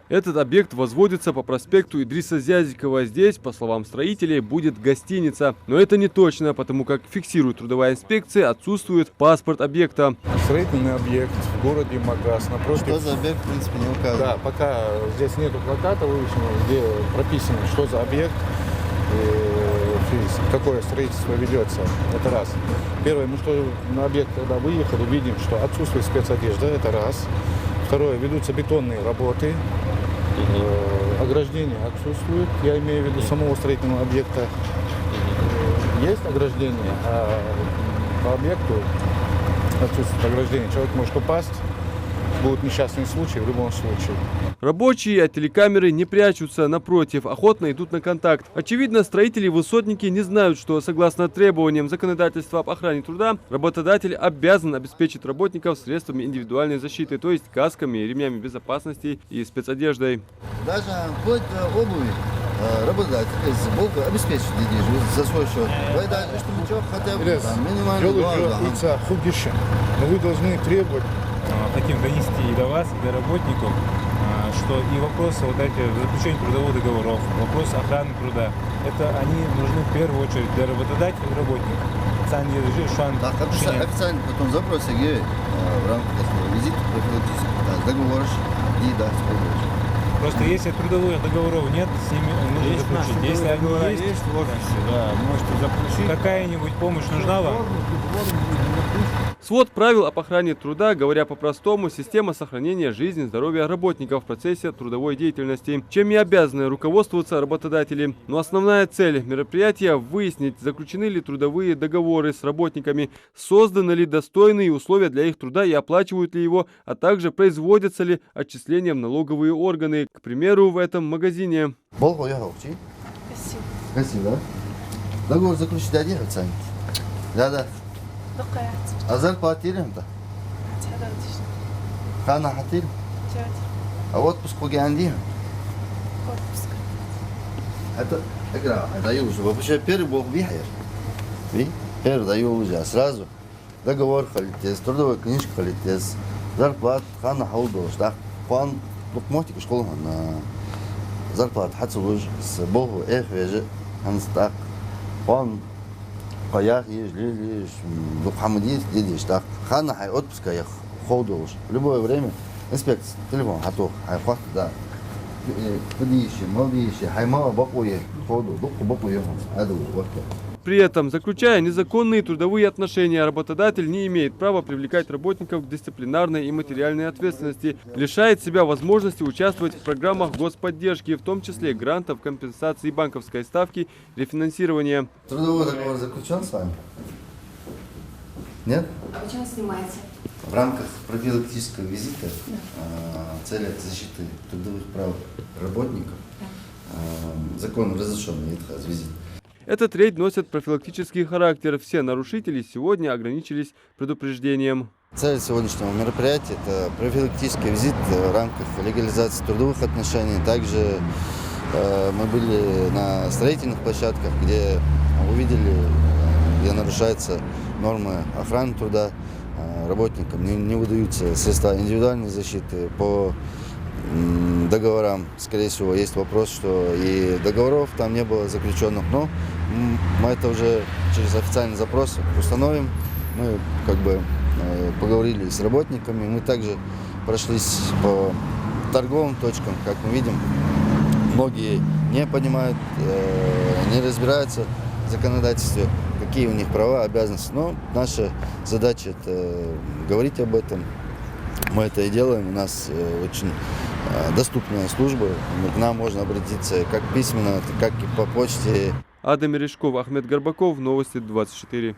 Этот объект возводится по проспекту Идриса Зязикова. Здесь, по словам строителей, будет гостиница. Но это не точно, потому как фиксирует трудовая инспекция, отсутствует паспорт объекта. Строительный объект в городе Магаз. Напротив... Что за объект, в принципе, не указано. Да, пока здесь нету плаката вывешенного, где прописано, что за объект, и какое строительство ведется. Это раз. Первое, мы что на объект, когда выехали, видим, что отсутствует спецодежда. Это раз. Второе, ведутся бетонные работы. Ограждение отсутствует. Я имею в виду самого строительного объекта. Есть ограждение, а по объекту отсутствует ограждение. Человек может упасть. Будут несчастные случаи в любом случае. Рабочие от телекамеры не прячутся, напротив, охотно идут на контакт. Очевидно, строители и высотники не знают, что согласно требованиям законодательства об охране труда, работодатель обязан обеспечить работников средствами индивидуальной защиты, то есть касками, ремнями безопасности и спецодеждой. Даже вплоть до обуви работодатель обеспечит за свой счет. Вы должны, чтобы человек хотя бы минимально но вы должны требовать. Хотим донести и до вас, и до работников, что и вопросы вот эти заключения трудовых договоров, вопросы охраны труда, это они нужны в первую очередь для работодателя и работника. Официально потом запросы в рамках визита профилактического договора и да, просто если трудовых договоров нет, с ними нужно заключить. Если они есть в офисе, да, можете заключить. Какая-нибудь помощь нужна вам? Свод правил об охране труда, говоря по-простому, система сохранения жизни и здоровья работников в процессе трудовой деятельности, чем и обязаны руководствоваться работодатели. Но основная цель мероприятия – выяснить, заключены ли трудовые договоры с работниками, созданы ли достойные условия для их труда и оплачивают ли его, а также производятся ли отчисления в налоговые органы, к примеру, в этом магазине. Спасибо. Договор заключить один официально. Да. А зарплату терем-то? Хана хатир? А отпуск погианди? Отпуск. Это игра. Даю уже. Вообще первый бог бихер. Первый даю уже. Сразу договор халитез, трудовая книжка халитез, зарплат хана хаудош. Да, пан лукмотик школа на зарплат хацулуж с богу веже ханстак пан. В любое время инспекция, телефон, готов, да. При этом, заключая незаконные трудовые отношения, работодатель не имеет права привлекать работников к дисциплинарной и материальной ответственности, лишает себя возможности участвовать в программах господдержки, в том числе грантов, компенсации банковской ставки, рефинансирования. Трудовой договор заключен с вами? Нет? А почему снимаете? В рамках профилактического визита в целях защиты трудовых прав работников закон разрешенный визит. Этот рейд носит профилактический характер. Все нарушители сегодня ограничились предупреждением. Цель сегодняшнего мероприятия – это профилактический визит в рамках легализации трудовых отношений. Также мы были на строительных площадках, где увидели, где нарушаются нормы охраны труда. Работникам не выдаются средства индивидуальной защиты. По договорам, скорее всего, есть вопрос, что и договоров там не было заключенных, но мы это уже через официальный запрос установим. Мы поговорили с работниками, мы также прошлись по торговым точкам, как мы видим. Многие не понимают, не разбираются в законодательстве, какие у них права, обязанности. Но наша задача – это говорить об этом. Мы это и делаем. У нас очень доступная служба. К нам можно обратиться как письменно, как и по почте. Адам Мережков, Ахмед Горбаков, Новости 24.